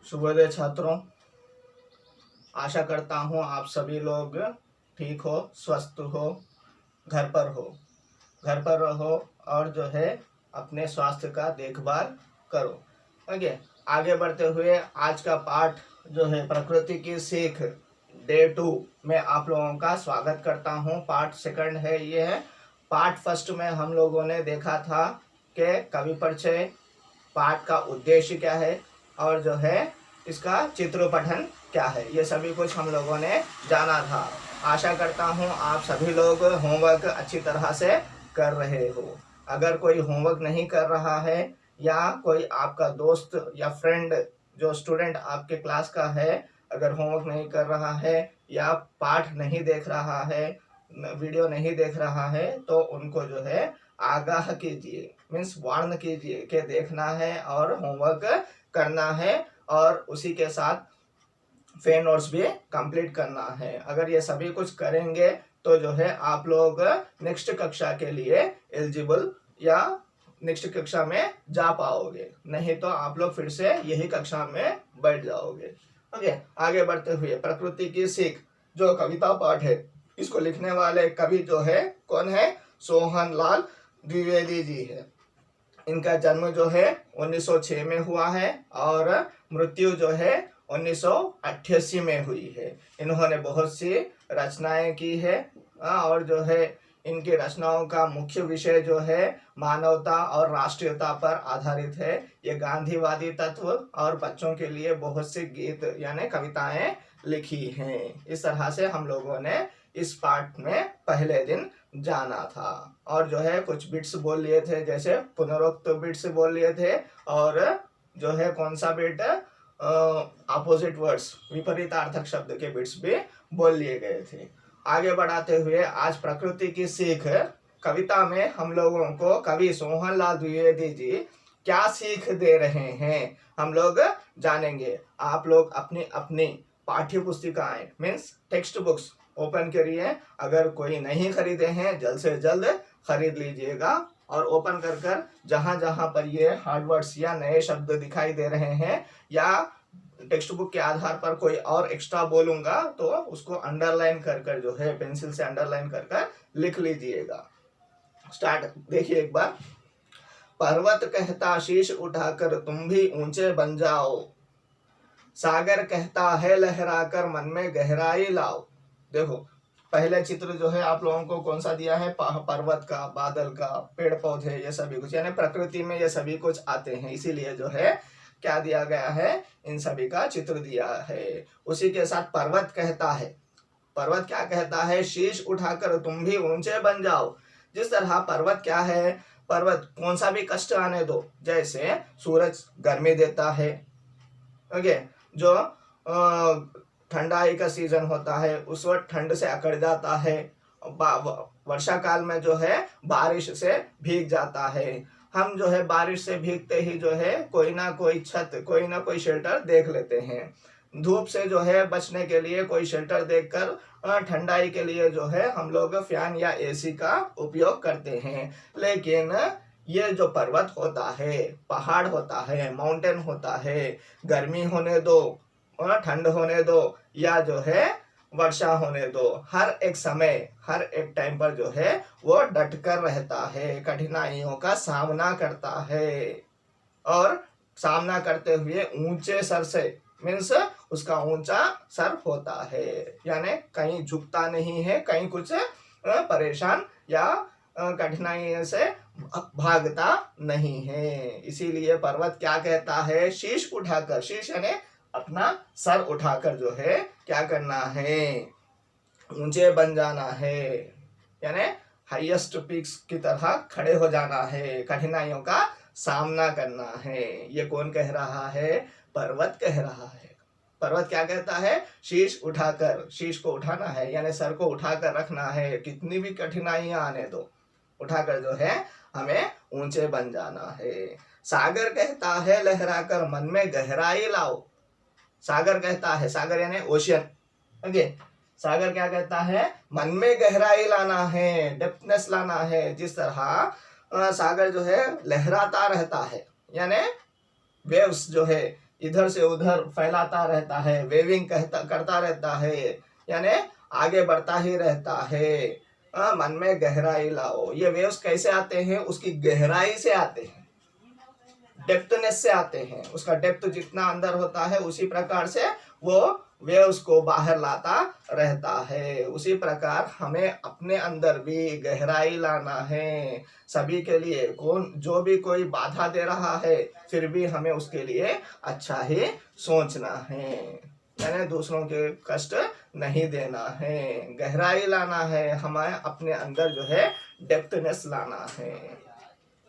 शुभोदय छात्रों, आशा करता हूँ आप सभी लोग ठीक हो, स्वस्थ हो, घर पर रहो और जो है अपने स्वास्थ्य का देखभाल करो। ओके, आगे बढ़ते हुए आज का पाठ जो है प्रकृति की सीख डे 2 में आप लोगों का स्वागत करता हूँ। पार्ट सेकंड है ये है। पार्ट फर्स्ट में हम लोगों ने देखा था कि कवि परिचय, पाठ का उद्देश्य क्या है और जो है इसका चित्र पठन क्या है, ये सभी कुछ हम लोगों ने जाना था। आशा करता हूँ आप सभी लोग होमवर्क अच्छी तरह से कर रहे हो। अगर कोई होमवर्क नहीं कर रहा है या कोई आपका दोस्त या फ्रेंड जो स्टूडेंट आपके क्लास का है अगर होमवर्क नहीं कर रहा है या पाठ नहीं देख रहा है, वीडियो नहीं देख रहा है, तो उनको जो है आगाह कीजिए, मीन्स वार्न कीजिए कि देखना है और होमवर्क करना है और उसी के साथ फेन नोट्स भी कंप्लीट करना है। अगर ये सभी कुछ करेंगे तो जो है आप लोग नेक्स्ट कक्षा के लिए एलिजिबल या नेक्स्ट कक्षा में जा पाओगे, नहीं तो आप लोग फिर से यही कक्षा में बैठ जाओगे। ओके, आगे बढ़ते हुए प्रकृति की सीख जो कविता पाठ है, इसको लिखने वाले कवि जो है कौन है? सोहनलाल द्विवेदी जी है। इनका जन्म जो है 1906 में हुआ है और मृत्यु जो है 1988 में हुई है। इन्होंने बहुत सी रचनाएं की है और जो है इनकी रचनाओं का मुख्य विषय जो है मानवता और राष्ट्रीयता पर आधारित है। ये गांधीवादी तत्व और बच्चों के लिए बहुत से गीत यानी कविताएं लिखी हैं। इस तरह से हम लोगों ने इस पाठ में पहले दिन जाना था और जो है कुछ बिट्स बोल लिए थे, जैसे पुनरोक्त बिट्स बोल लिए थे और जो है कौन सा बिट, अपोजिट वर्ड्स, विपरीतार्थक शब्द के बिट्स भी बोल लिए गए थे। आगे बढ़ाते हुए आज प्रकृति की सीख कविता में हम लोगों को कवि सोहनलाल द्विवेदी जी क्या सीख दे रहे हैं हम लोग जानेंगे। आप लोग अपनी अपनी पाठ्य पुस्तिकाएं मीन्स टेक्स्ट बुक्स ओपन करिए। अगर कोई नहीं खरीदे हैं जल्द से जल्द खरीद लीजिएगा और ओपन कर कर जहां जहां पर ये हार्ड वर्ड्स या नए शब्द दिखाई दे रहे हैं या टेक्स्ट बुक के आधार पर कोई और एक्स्ट्रा बोलूंगा तो उसको अंडरलाइन कर कर जो है पेंसिल से अंडरलाइन कर कर लिख लीजिएगा। स्टार्ट देखिए एक बार। पर्वत कहता शीश उठाकर तुम भी ऊंचे बन जाओ, सागर कहता है लहराकर मन में गहराई लाओ। देखो पहले चित्र जो है आप लोगों को कौन सा दिया है? पर्वत का, बादल का, पेड़ पौधे, ये सभी कुछ यानी प्रकृति में ये सभी कुछ आते हैं, इसीलिए जो है क्या दिया गया है? इन सभी का चित्र दिया है। उसी के साथ पर्वत कहता है, पर्वत क्या कहता है? शीश उठाकर तुम भी ऊंचे बन जाओ। जिस तरह पर्वत क्या है? पर्वत कौन सा भी कष्ट आने दो, जैसे सूरज गर्मी देता है, ओके, जो ठंडाई का सीजन होता है उस वक्त ठंड से अकड़ जाता है, वर्षा काल में जो है बारिश से भीग जाता है। हम जो है बारिश से भीगते ही जो है कोई ना कोई छत, कोई ना कोई शेल्टर देख लेते हैं। धूप से जो है बचने के लिए कोई शेल्टर देखकर ठंडाई के लिए जो है हम लोग फैन या एसी का उपयोग करते हैं। लेकिन ये जो पर्वत होता है, पहाड़ होता है, माउंटेन होता है, गर्मी होने दो, ठंड होने दो या जो है वर्षा होने दो, हर एक समय, हर एक टाइम पर जो है वो डटकर रहता है, कठिनाइयों का सामना करता है और सामना करते हुए ऊंचे सर से, मीन्स उसका ऊंचा सर होता है, यानी कहीं झुकता नहीं है, कहीं कुछ परेशान या कठिनाई से भागता नहीं है। इसीलिए पर्वत क्या कहता है? शीश उठाकर, शीश यानी अपना सर उठाकर जो है क्या करना है? ऊंचे बन जाना है, यानी हाईएस्ट पीक्स की तरह खड़े हो जाना है, कठिनाइयों का सामना करना है। ये कौन कह रहा है? पर्वत कह रहा है। पर्वत क्या कहता है? शीश उठाकर, शीश को उठाना है यानी सर को उठाकर रखना है, कितनी भी कठिनाइयां आने दो, उठाकर जो है हमें ऊंचे बन जाना है। सागर कहता है लहराकर मन में गहराई लाओ। सागर कहता है, सागर यानी ओशियन, ओके, सागर क्या कहता है? मन में गहराई लाना है, डेप्थनेस लाना है। जिस तरह सागर जो है लहराता रहता है, यानी वेव्स जो है इधर से उधर फैलाता रहता है, वेविंग करता रहता है, यानी आगे बढ़ता ही रहता है। मन में गहराई लाओ। ये वेव्स कैसे आते हैं? उसकी गहराई से आते हैं, डेप्थनेस से आते हैं। उसका डेप्थ जितना अंदर होता है उसी प्रकार से वो वेव्स को बाहर लाता रहता है। उसी प्रकार हमें अपने अंदर भी गहराई लाना है। सभी के लिए जो भी कोई बाधा दे रहा है, फिर भी हमें उसके लिए अच्छा ही सोचना है, यानी दूसरों के कष्ट नहीं देना है, गहराई लाना है, हमें अपने अंदर जो है डेप्थनेस लाना है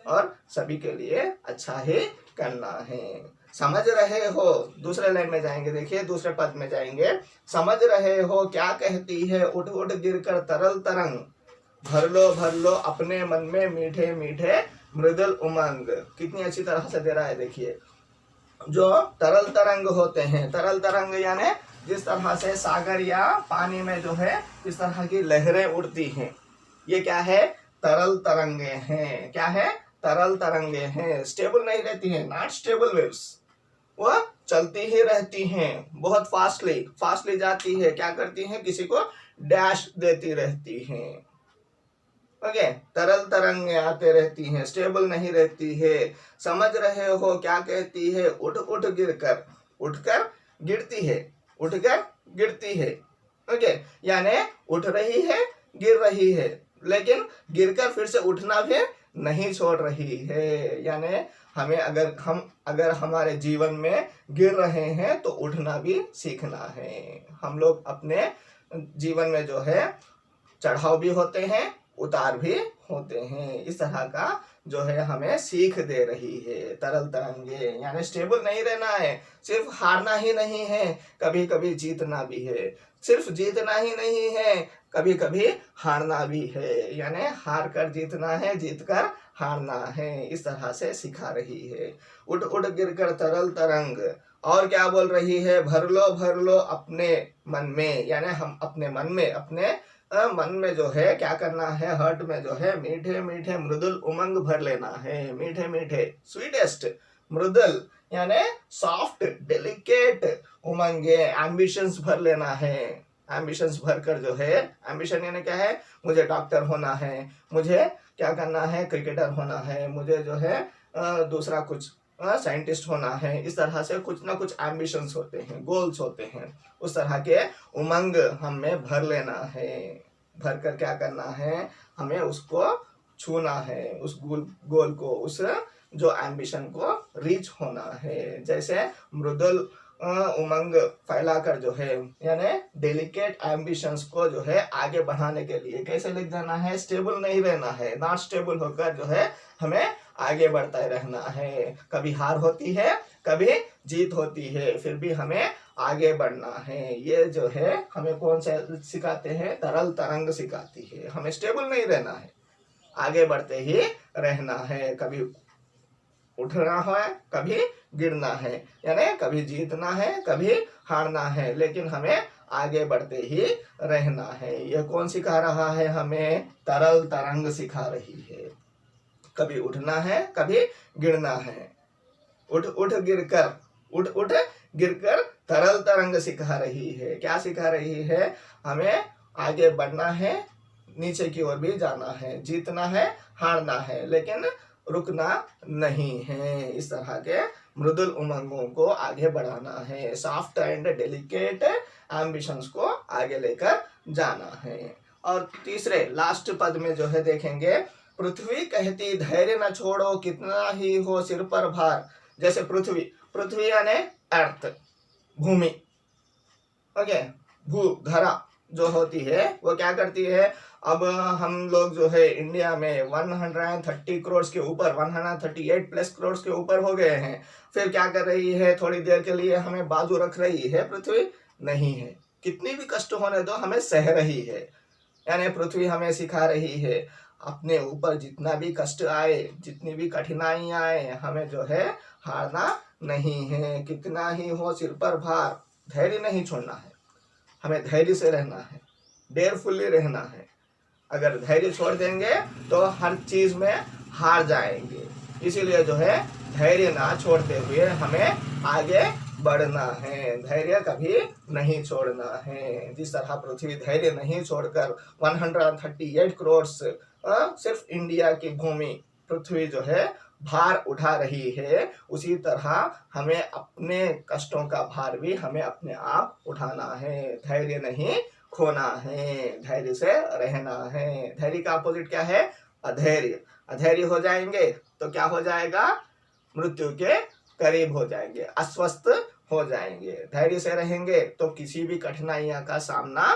और सभी के लिए अच्छा ही करना है। समझ रहे हो? दूसरे लाइन में जाएंगे, देखिए दूसरे पद में जाएंगे। समझ रहे हो क्या कहती है, उठ उठ गिर कर तरल तरंग, भर लो अपने मन में मीठे मीठे मृदुल उमंग। कितनी अच्छी तरह से दे रहा है। देखिए जो तरल तरंग होते हैं, तरल तरंग यानी जिस तरह से सागर या पानी में जो है इस तरह की लहरें उड़ती हैं, ये क्या है? तरल तरंगे हैं। क्या है? तरल तरंगे हैं। स्टेबल नहीं रहती हैं, नॉट स्टेबल वेव्स। वह चलती ही रहती हैं, बहुत फास्टली जाती है। क्या करती हैं? किसी को डैश देती रहती हैं। ओके, तरल तरंगे आते रहती हैं, स्टेबल नहीं रहती है। समझ रहे हो क्या कहती है, उठ उठ गिरकर, उठकर गिरती है, उठकर गिरती है। ओके, यानी उठ रही है, गिर रही है, लेकिन गिरकर फिर से उठना भी नहीं छोड़ रही है। यानी हमें अगर हमारे जीवन में गिर रहे हैं तो उठना भी सीखना है। हम लोग अपने जीवन में जो है चढ़ाव भी होते हैं, उतार भी होते हैं। इस तरह का जो है हमें सीख दे रही है तरल तरंगे। यानी स्टेबल नहीं रहना है, सिर्फ हारना ही नहीं है, कभी कभी जीतना भी है। सिर्फ जीतना ही नहीं है, कभी कभी हारना भी है। यानी हार कर जीतना है, जीत कर हारना है। इस तरह से सिखा रही है। उठ उठ गिर कर तरल तरंग। और क्या बोल रही है? भर लो अपने मन में, यानी हम अपने मन में जो है क्या करना है, हर्ट में जो है मीठे मीठे मृदुल उमंग भर लेना है। मीठे मीठे स्वीटेस्ट, मृदुल यानी सॉफ्ट डेलिकेट उमंगे, एम्बिशंस भर लेना है। एम्बिशंस भर कर जो है, एम्बिशन यानी क्या है? मुझे डॉक्टर होना है, मुझे क्या करना है, क्रिकेटर होना है, मुझे जो है दूसरा कुछ साइंटिस्ट होना है। इस तरह से कुछ ना कुछ एम्बिशंस होते हैं, गोल्स होते हैं। उस तरह के उमंग हमें भर लेना है। भर कर क्या करना है, हमें उसको छूना है, उस गोल को, उस जो एम्बिशन को रीच होना है। जैसे मृदुल उमंग फैलाकर जो है, यानी डेलिकेट एम्बिशंस को जो है आगे बढ़ाने के लिए कैसे लेके जाना है? स्टेबल नहीं रहना है, नॉट स्टेबल होकर जो है हमें आगे बढ़ता रहना है। कभी हार होती है, कभी जीत होती है, फिर भी हमें आगे बढ़ना है। ये जो है हमें कौन सा सिखाते हैं? तरल तरंग सिखाती है। हमें स्टेबल नहीं रहना है, आगे बढ़ते ही रहना है। कभी उठना है, कभी गिरना है, यानी कभी जीतना है, कभी हारना है, लेकिन हमें आगे बढ़ते ही रहना है। यह कौन सिखा रहा है? हमें तरल तरंग सिखा रही है। कभी उठना है, कभी गिरना है। उठ उठ गिरकर तरल तरंग सिखा रही है। क्या सिखा रही है? हमें आगे बढ़ना है, नीचे की ओर भी जाना है, जीतना है, हारना है, लेकिन रुकना नहीं है। इस तरह के मृदुल उमंगों को आगे बढ़ाना है, सॉफ्ट एंड डेलिकेट एम्बिशंस को आगे लेकर जाना है। और तीसरे लास्ट पद में जो है देखेंगे, पृथ्वी कहती धैर्य न छोड़ो, कितना ही हो सिर पर भार। जैसे पृथ्वी यानी अर्थ, भूमि, ओके, धरा जो होती है वो क्या करती है? अब हम लोग जो है इंडिया में 130 करोड़ के ऊपर, 138 प्लस करोड़ के ऊपर हो गए हैं। फिर क्या कर रही है? थोड़ी देर के लिए हमें बाजू रख रही है? पृथ्वी नहीं है, कितनी भी कष्ट होने दो, हमें सह रही है। यानी पृथ्वी हमें सिखा रही है, अपने ऊपर जितना भी कष्ट आए, जितनी भी कठिनाई आए, हमें जो है हारना नहीं है। कितना ही हो सिर पर भार, धैर्य नहीं छोड़ना है, हमें धैर्य से रहना है, डेयरफुली रहना है। अगर धैर्य छोड़ देंगे तो हर चीज में हार जाएंगे। इसीलिए जो है धैर्य ना छोड़ते हुए हमें आगे बढ़ना है, धैर्य कभी नहीं छोड़ना है। जिस तरह पृथ्वी धैर्य नहीं छोड़कर 138 करोड़ सिर्फ इंडिया की भूमि पृथ्वी जो है भार उठा रही है, उसी तरह हमें अपने कष्टों का भार भी हमें अपने आप उठाना है, धैर्य नहीं खोना है, धैर्य से रहना है। धैर्य का अपोजिट क्या है? अधैर्य। अधैर्य हो जाएंगे तो क्या हो जाएगा? मृत्यु के करीब हो जाएंगे, अस्वस्थ हो जाएंगे। धैर्य से रहेंगे तो किसी भी कठिनाइयों का सामना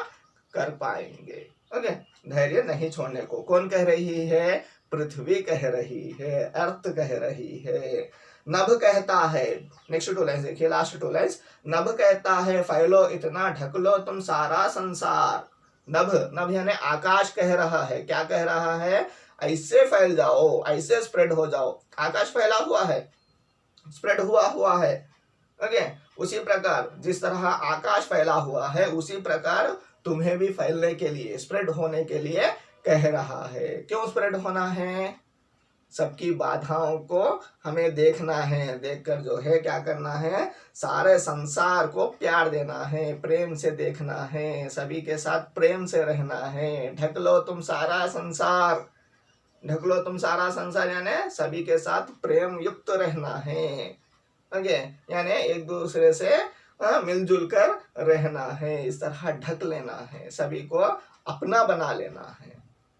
कर पाएंगे। ओके, धैर्य नहीं छोड़ने को कौन कह रही है? पृथ्वी कह रही है, अर्थ कह रही है। नभ कहता है, नेक्स्ट टू लाइन्स देखिए, लास्ट टू लाइन्स। नभ कहता है फैलो इतना, ढक लो तुम सारा संसार। नभ, नभ यानी आकाश कह रहा है। क्या कह रहा है? ऐसे फैल जाओ, ऐसे स्प्रेड हो जाओ। आकाश फैला हुआ है, स्प्रेड हुआ है। ओके, उसी प्रकार जिस तरह आकाश फैला हुआ है, उसी प्रकार तुम्हें भी फैलने के लिए, स्प्रेड होने के लिए कह रहा है। क्यों स्प्रेड होना है? सबकी बाधाओं को हमें देखना है, देखकर जो है क्या करना है? सारे संसार को प्यार देना है, प्रेम से देखना है, सभी के साथ प्रेम से रहना है। ढक लो तुम सारा संसार, ढक लो तुम सारा संसार यानी सभी के साथ प्रेम युक्त रहना है। ओके, यानी एक दूसरे से मिलजुल कर रहना है, इस तरह ढक लेना है, सभी को अपना बना लेना है,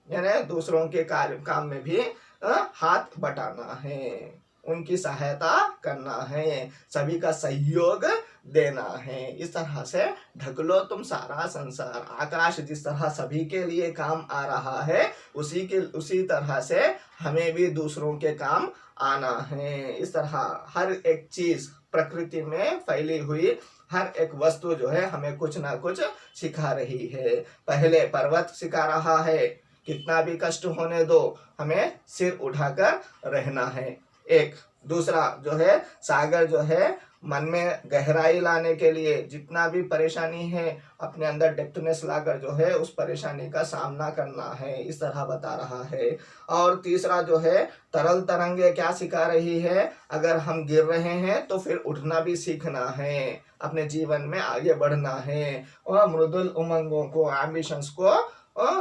यानी दूसरों के कार्य काम में भी हाथ बटाना है, उनकी सहायता करना है, सभी का सहयोग देना है। इस तरह से ढक लो तुम सारा संसार। आकाश जिस तरह सभी के लिए काम आ रहा है, उसी तरह से हमें भी दूसरों के काम आना है। इस तरह हर एक चीज प्रकृति में फैली हुई हर एक वस्तु जो है हमें कुछ ना कुछ सिखा रही है। पहले पर्वत सिखा रहा है, कितना भी कष्ट होने दो, हमें सिर उठाकर रहना है। एक दूसरा जो है सागर जो है मन में गहराई लाने के लिए, जितना भी परेशानी है अपने अंदर डेप्थनेस लाकर जो है उस परेशानी का सामना करना है, इस तरह बता रहा है। और तीसरा जो है तरल तरंगे क्या सिखा रही है? अगर हम गिर रहे हैं तो फिर उठना भी सीखना है, अपने जीवन में आगे बढ़ना है, और मृदुल उमंगों को, एम्बिशंस को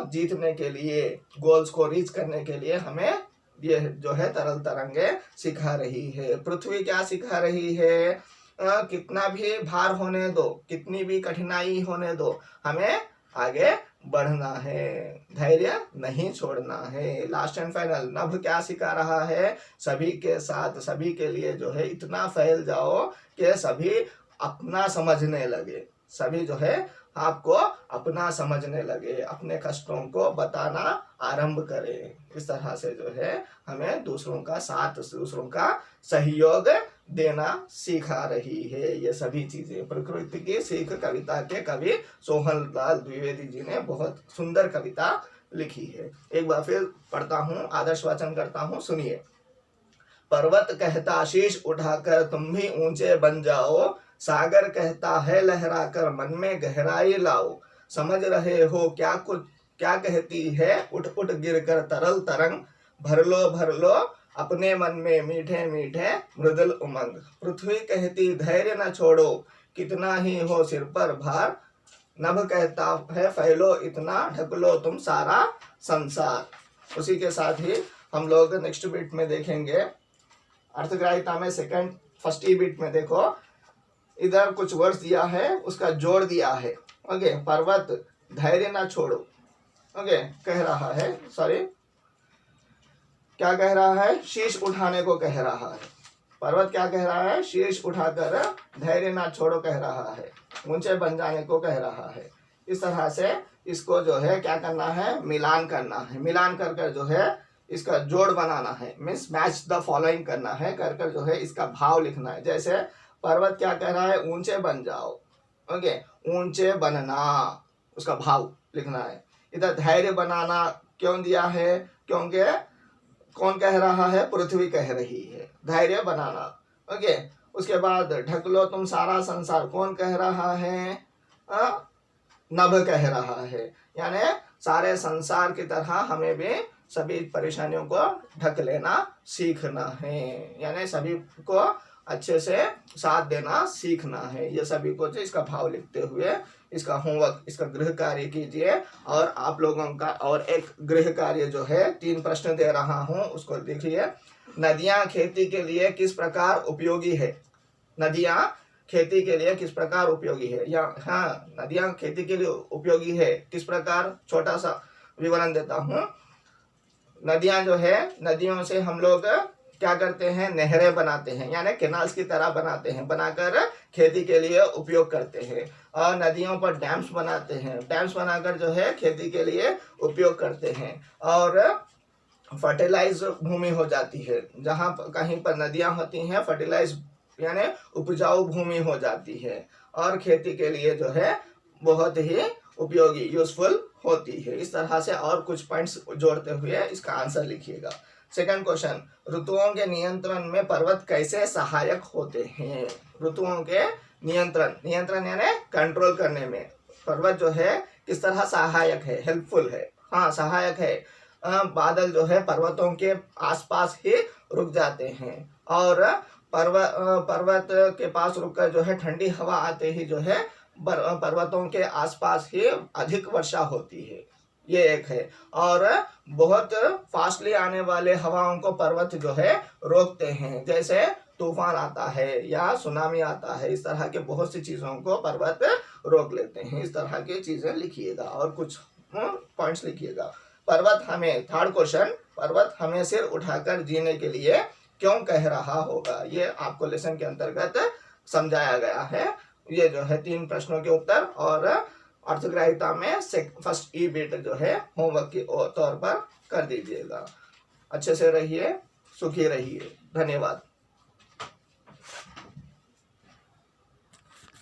जीतने के लिए, गोल्स को रीच करने के लिए हमें ये जो है तरल तरंगे सिखा रही है। पृथ्वी क्या सिखा रही है? कितना भी भार होने दो, कितनी भी कठिनाई होने दो, हमें आगे बढ़ना है, धैर्य नहीं छोड़ना है। लास्ट एंड फाइनल नभ क्या सिखा रहा है? सभी के साथ, सभी के लिए जो है इतना फैल जाओ कि सभी अपना समझने लगे, सभी जो है आपको अपना समझने लगे, अपने कष्टों को बताना आरंभ करें। इस तरह से जो है हमें दूसरों का साथ, दूसरों का सहयोग देना सिखा रही है। ये सभी चीजें प्रकृति की सीख कविता के कवि सोहन लाल द्विवेदी जी ने बहुत सुंदर कविता लिखी है। एक बार फिर पढ़ता हूँ, आदर्श वाचन करता हूँ, सुनिए। पर्वत कहता शीश उठाकर तुम भी ऊंचे बन जाओ, सागर कहता है लहराकर मन में गहराई लाओ, समझ रहे हो क्या कहती है उठ उठ गिर कर तरल तरंग, भर लो अपने मन में मीठे मीठे मृदुल उमंग। पृथ्वी कहती धैर्य न छोड़ो, कितना ही हो सिर पर भार, नभ कहता है फैलो इतना, ढक लो तुम सारा संसार। उसी के साथ ही हम लोग नेक्स्ट बीट में देखेंगे अर्थग्राहिता में फर्स्ट ई बीट में देखो, इधर कुछ वर्ड्स दिया है, उसका जोड़ दिया है। ओके, पर्वत धैर्य ना छोड़ो, ओके कह रहा है, सॉरी क्या कह रहा है? शीश उठाने को कह रहा है। पर्वत क्या कह रहा है? शीश उठाकर धैर्य ना छोड़ो कह रहा है, ऊंचे बन जाने को कह रहा है। इस तरह से इसको जो है क्या करना है? मिलान करना है, मिलान कर कर जो है इसका जोड़ बनाना है, मीन्स मैच द फॉलोइंग करना है, कर कर जो है इसका भाव लिखना है। जैसे पर्वत क्या कह रहा है? ऊंचे बन जाओ, ओके ऊंचे बनना, उसका भाव लिखना है। इधर धैर्य बनाना क्यों दिया है? क्योंकि कौन कह रहा है? पृथ्वी कह रही है धैर्य बनाना, ओके। उसके बाद ढक लो तुम सारा संसार, कौन कह रहा है? नभ कह रहा है, यानी सारे संसार की तरह हमें भी सभी परेशानियों को ढक लेना सीखना है, यानी सभी को अच्छे से साथ देना सीखना है। ये सभी को जो इसका भाव लिखते हुए इसका होमवर्क, इसका गृह कार्य कीजिए। और आप लोगों का और एक गृह कार्य जो है 3 प्रश्न दे रहा हूँ, उसको देखिए। नदियाँ खेती के लिए किस प्रकार उपयोगी है? नदियाँ खेती के लिए किस प्रकार उपयोगी है? या हाँ, नदियाँ खेती के लिए उपयोगी है किस प्रकार? छोटा सा विवरण देता हूँ। नदियाँ जो है, नदियों से हम लोग क्या करते हैं? नहरें बनाते हैं, यानी कैनाल्स की तरह बनाते हैं, बनाकर खेती के लिए उपयोग करते हैं। और नदियों पर डैम्स बनाते हैं, डैम्स बनाकर जो है खेती के लिए उपयोग करते हैं। और फर्टिलाइज भूमि हो जाती है, जहाँ कहीं पर नदियाँ होती हैं फर्टिलाइज यानी उपजाऊ भूमि हो जाती है, और खेती के लिए जो है बहुत ही उपयोगी, यूजफुल होती है। इस तरह से और कुछ पॉइंट्स जोड़ते हुए इसका आंसर लिखिएगा। सेकंड क्वेश्चन, ऋतुओं के नियंत्रण में पर्वत कैसे सहायक होते हैं? ऋतुओं के नियंत्रण यानी कंट्रोल करने में पर्वत जो है किस तरह सहायक है? हेल्पफुल है, हाँ सहायक है। बादल जो है पर्वतों के आसपास ही रुक जाते हैं, और पर्वत के पास रुककर जो है ठंडी हवा आते ही जो है पर्वतों के आसपास ही अधिक वर्षा होती है, ये एक है। और बहुत फास्टली आने वाले हवाओं को पर्वत जो है रोकते हैं, जैसे तूफान आता है या सुनामी आता है, इस तरह के बहुत सी चीज़ों को पर्वत रोक लेते हैं। इस तरह की चीज़ें लिखिएगा और कुछ पॉइंट्स लिखिएगा। पर्वत हमें, थर्ड क्वेश्चन, पर्वत हमें सिर उठाकर जीने के लिए क्यों कह रहा होगा? ये आपको लेसन के अंतर्गत समझाया गया है। ये जो है 3 प्रश्नों के उत्तर, और अर्थग्राह्यता में फर्स्ट ई बिट जो है होमवर्क के तौर पर कर दीजिएगा। अच्छे से रहिए, सुखी रहिए। धन्यवाद।